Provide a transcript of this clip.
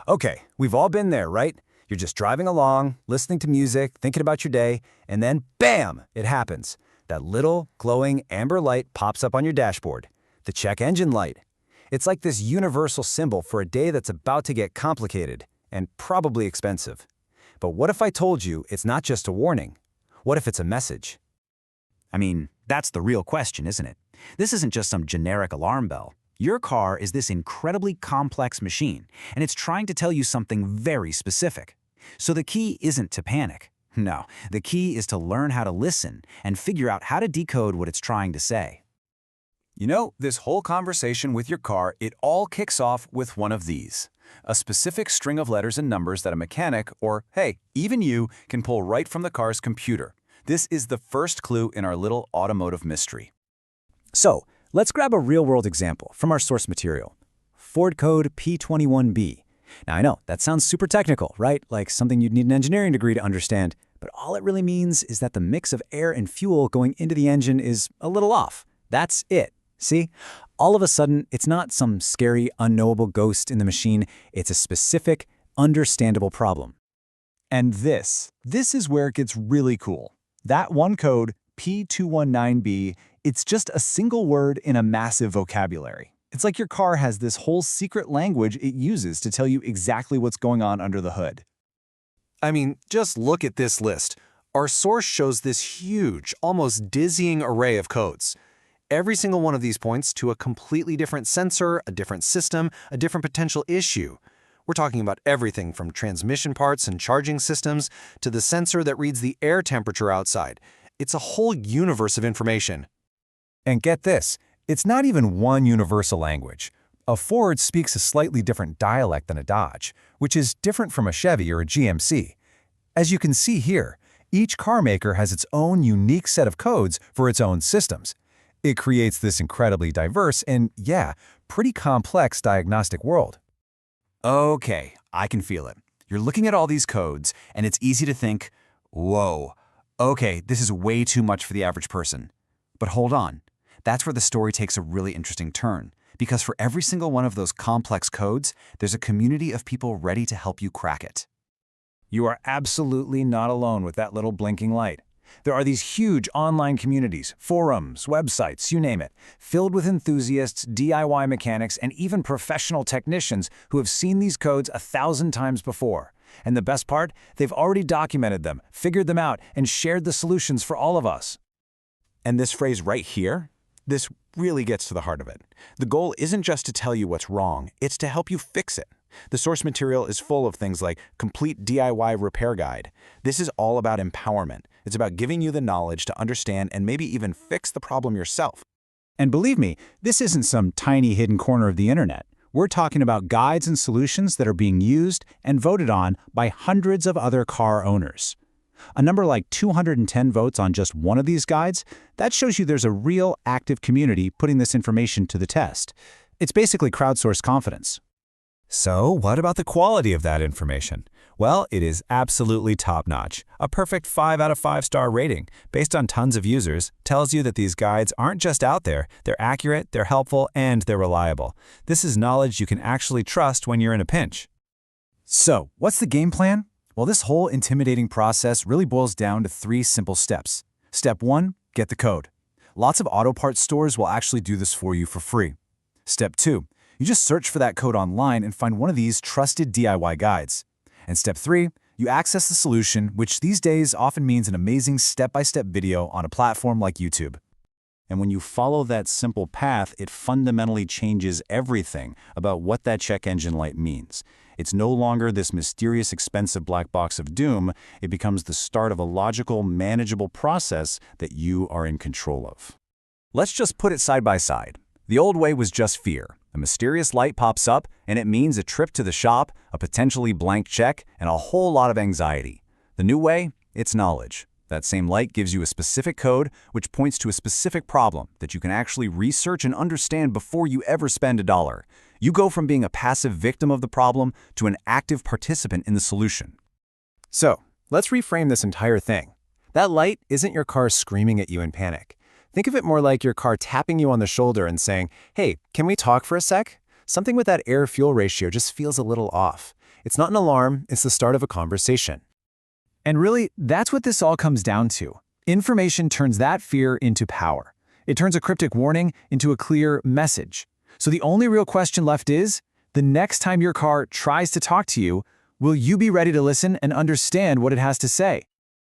Okay, we've all been there, right? You're just driving along, listening to music, thinking about your day, and then bam, it happens. That little glowing amber light pops up on your dashboard, the check engine light. It's like this universal symbol for a day that's about to get complicated and probably expensive. But what if I told you it's not just a warning? What if it's a message? I mean, that's the real question, isn't it? This isn't just some generic alarm bell. Your car is this incredibly complex machine, and it's trying to tell you something very specific. So the key isn't to panic. No, the key is to learn how to listen and figure out how to decode what it's trying to say. You know, this whole conversation with your car, it all kicks off with one of these. A specific string of letters and numbers that a mechanic, or hey, even you, can pull right from the car's computer. This is the first clue in our little automotive mystery. So, let's grab a real-world example from our source material. Ford code P219B. Now I know, that sounds super technical, right? Like something you'd need an engineering degree to understand, but all it really means is that the mix of air and fuel going into the engine is a little off. That's it. See? All of a sudden, it's not some scary, unknowable ghost in the machine. It's a specific, understandable problem. And this is where it gets really cool. That one code, P219B, it's just a single word in a massive vocabulary. It's like your car has this whole secret language it uses to tell you exactly what's going on under the hood. I mean, just look at this list. Our source shows this huge, almost dizzying array of codes. Every single one of these points to a completely different sensor, a different system, a different potential issue. We're talking about everything from transmission parts and charging systems to the sensor that reads the air temperature outside. It's a whole universe of information. And get this, it's not even one universal language. A Ford speaks a slightly different dialect than a Dodge, which is different from a Chevy or a GMC. As you can see here, each car maker has its own unique set of codes for its own systems. It creates this incredibly diverse and, yeah, pretty complex diagnostic world. Okay, I can feel it. You're looking at all these codes, and it's easy to think, whoa, okay, this is way too much for the average person. But hold on. That's where the story takes a really interesting turn, because for every single one of those complex codes, there's a community of people ready to help you crack it. You are absolutely not alone with that little blinking light. There are these huge online communities, forums, websites, you name it, filled with enthusiasts, DIY mechanics, and even professional technicians who have seen these codes 1,000 times before. And the best part, they've already documented them, figured them out, and shared the solutions for all of us. And this phrase right here, this really gets to the heart of it. The goal isn't just to tell you what's wrong, it's to help you fix it. The source material is full of things like complete DIY repair guide. This is all about empowerment. It's about giving you the knowledge to understand and maybe even fix the problem yourself. And believe me, this isn't some tiny hidden corner of the internet. We're talking about guides and solutions that are being used and voted on by hundreds of other car owners. A number like 210 votes on just one of these guides, that shows you there's a real active community putting this information to the test. It's basically crowdsourced confidence. So, what about the quality of that information? Well, it is absolutely top-notch. A perfect 5 out of 5 star rating, based on tons of users, tells you that these guides aren't just out there, they're accurate, they're helpful, and they're reliable. This is knowledge you can actually trust when you're in a pinch. So, what's the game plan? Well, this whole intimidating process really boils down to 3 simple steps. Step 1, get the code. Lots of auto parts stores will actually do this for you for free. Step 2, you just search for that code online and find one of these trusted DIY guides. And step 3, you access the solution, which these days often means an amazing step-by-step video on a platform like YouTube. And when you follow that simple path, it fundamentally changes everything about what that check engine light means. It's no longer this mysterious, expensive black box of doom. It becomes the start of a logical, manageable process that you are in control of. Let's just put it side by side. The old way was just fear. A mysterious light pops up, and it means a trip to the shop, a potentially blank check, and a whole lot of anxiety. The new way, it's knowledge. That same light gives you a specific code, which points to a specific problem that you can actually research and understand before you ever spend $1. You go from being a passive victim of the problem to an active participant in the solution. So, let's reframe this entire thing. That light isn't your car screaming at you in panic. Think of it more like your car tapping you on the shoulder and saying, "Hey, can we talk for a sec?" Something with that air-fuel ratio just feels a little off. It's not an alarm, it's the start of a conversation. And really, that's what this all comes down to. Information turns that fear into power. It turns a cryptic warning into a clear message. So the only real question left is, the next time your car tries to talk to you, will you be ready to listen and understand what it has to say?